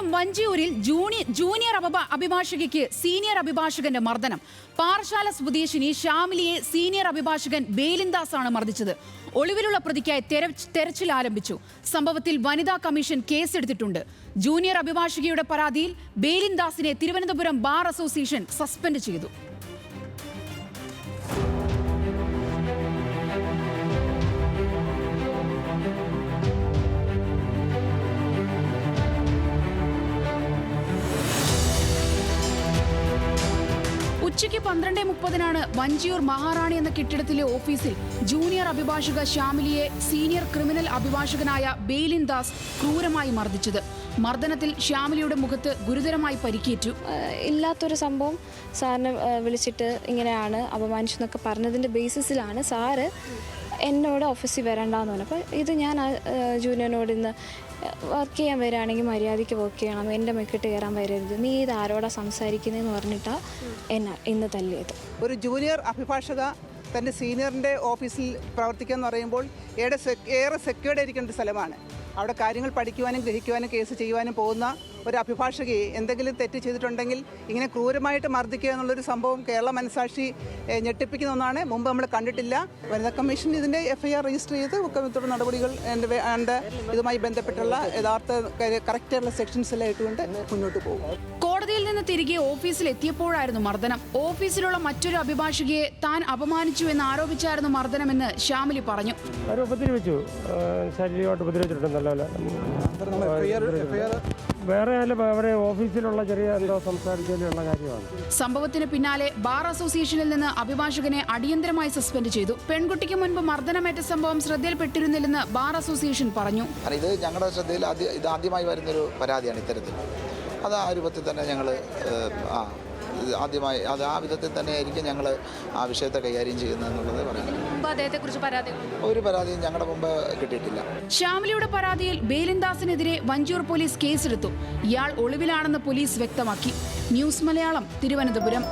കൊല്ലം വഞ്ചിയൂരിൽ junior അഭിഭാഷകയ്ക്ക് senior അഭിഭാഷകന്റെ മർദ്ദനം. പാറശാല സ്വദേശിനി ഷാമിലിയെ senior അഭിഭാഷകൻ ബേലിൻദാസാണ് മർദ്ദിച്ചത്. ഒളിവിലുള്ള പ്രതിക്കായി തെരച്ചിൽ ആരംഭിച്ചു. സംഭവത്തിൽ വനിതാ കമ്മീഷൻ കേസെടുത്തിട്ടുണ്ട്. ജൂനിയർ അഭിഭാഷകയുടെ പരാതിയിൽ ബേലിൻദാസിനെ തിരുവനന്തപുരം ബാർ അസോസിയേഷൻ സസ്പെൻഡ് ചെയ്തു. ഉച്ചയ്ക്ക് 12:30 വഞ്ചിയൂർ മഹാറാണി എന്ന കെട്ടിടത്തിലെ ഓഫീസിൽ ജൂനിയർ അഭിഭാഷക ഷാമിലിയെ സീനിയർ ക്രിമിനൽ അഭിഭാഷകനായ ബേലിൻദാസ് ക്രൂരമായി മർദ്ദിച്ചത്. മർദ്ദനത്തിൽ ഷാമിലിയുടെ മുഖത്ത് ഗുരുതരമായി പരിക്കേറ്റു. ഇല്ലാത്തൊരു സംഭവം സാറിനെ വിളിച്ചിട്ട് ഇങ്ങനെയാണ് അപമാനിച്ചെന്നൊക്കെ പറഞ്ഞതിൻ്റെ ബേസിസിലാണ് സാറ് എന്നോട് ഓഫീസിൽ വരണ്ടെന്ന് പറഞ്ഞു. അപ്പോൾ ഇത് ഞാൻ ജൂനിയറിനോട് ഇന്ന് വർക്ക് ചെയ്യാൻ വരികയാണെങ്കിൽ മര്യാദയ്ക്ക് വർക്ക് ചെയ്യണം, എൻ്റെ മെക്കിട്ട് കയറാൻ വരരുത്, നീ ഇത് ആരോടാ സംസാരിക്കുന്നതെന്ന് പറഞ്ഞിട്ടാണ് എന്നെ ഇന്ന് തല്ലിയത്. ഒരു ജൂനിയർ അഭിഭാഷക തൻ്റെ സീനിയറിൻ്റെ ഓഫീസിൽ പ്രവർത്തിക്കുക എന്ന് പറയുമ്പോൾ ഏറെ സെക്യൂർഡ് ആയിരിക്കേണ്ട ഒരു സ്ഥലമാണ്. അവിടെ കാര്യങ്ങൾ പഠിക്കുവാനും ഗ്രഹിക്കുവാനും കേസ് ചെയ്യുവാനും പോകുന്ന ഒരു അഭിഭാഷകയെ എന്തെങ്കിലും തെറ്റ് ചെയ്തിട്ടുണ്ടെങ്കിൽ ഇങ്ങനെ ക്രൂരമായിട്ട് മർദ്ദിക്കുക എന്നുള്ളൊരു സംഭവം കേരള മനസാക്ഷി ഞെട്ടിപ്പിക്കുന്ന ഒന്നാണ്. മുമ്പ് നമ്മൾ കണ്ടിട്ടില്ല. വനിതാ കമ്മീഷൻ ഇതിൻ്റെ FIR രജിസ്റ്റർ ചെയ്ത് തുടർ നടപടികൾ ഇതുമായി ബന്ധപ്പെട്ടുള്ള യഥാർത്ഥ കറക്റ്റായിട്ടുള്ള സെക്ഷൻസ് എല്ലാം ഇട്ടുകൊണ്ട് മുന്നോട്ട് പോകും. കോടതിയിൽ നിന്ന് തിരികെ ഓഫീസിൽ എത്തിയപ്പോഴായിരുന്നു മർദ്ദനം. ഓഫീസിലുള്ള മറ്റൊരു അഭിഭാഷകയെ താൻ അപമാനിച്ചു എന്ന് ആരോപിച്ചായിരുന്നു മർദ്ദനമെന്ന് ഷാമിലി പറഞ്ഞു. വേറെ ഓഫീസിലുള്ള ചെറിയ എന്തോ സംസാരിക്കാനുള്ള കാര്യമാണ്. സംഭവത്തിന് പിന്നാലെ ബാർ അസോസിയേഷനിൽ നിന്ന് അഭിഭാഷകനെ അടിയന്തരമായി സസ്പെൻഡ് ചെയ്തു. പെൺകുട്ടിക്ക് മുൻപ് മർദ്ദനമേറ്റ സംഭവം ശ്രദ്ധയിൽപ്പെട്ടിരുന്നില്ലെന്ന് ബാർ അസോസിയേഷൻ പറഞ്ഞു. ഇത് ഞങ്ങളുടെ ശ്രദ്ധയിൽ ഇത് ആദ്യമായി വരുന്നൊരു പരാതിയാണ്. ഇത്തരത്തിൽ അത് ആ രൂപത്തിൽ തന്നെ ഞങ്ങൾ ആദ്യമായി ആ വിധത്തിൽ തന്നെ ആയിരിക്കും ഞങ്ങൾ ആ വിഷയത്തെ കൈകാര്യം ചെയ്യുന്നതെന്നുള്ളത് പറയാം. ഒരു പരാതിയും ഞങ്ങളുടെ മുമ്പ് കിട്ടിയിട്ടില്ല. ഷാമിലിയുടെ പരാതിയിൽ ബേലിൻദാസിനെതിരെ വഞ്ചിയൂർ പോലീസ് കേസെടുത്തു. ഇയാൾ ഒളിവിലാണെന്ന് പോലീസ് വ്യക്തമാക്കി. ന്യൂസ് മലയാളം, തിരുവനന്തപുരം.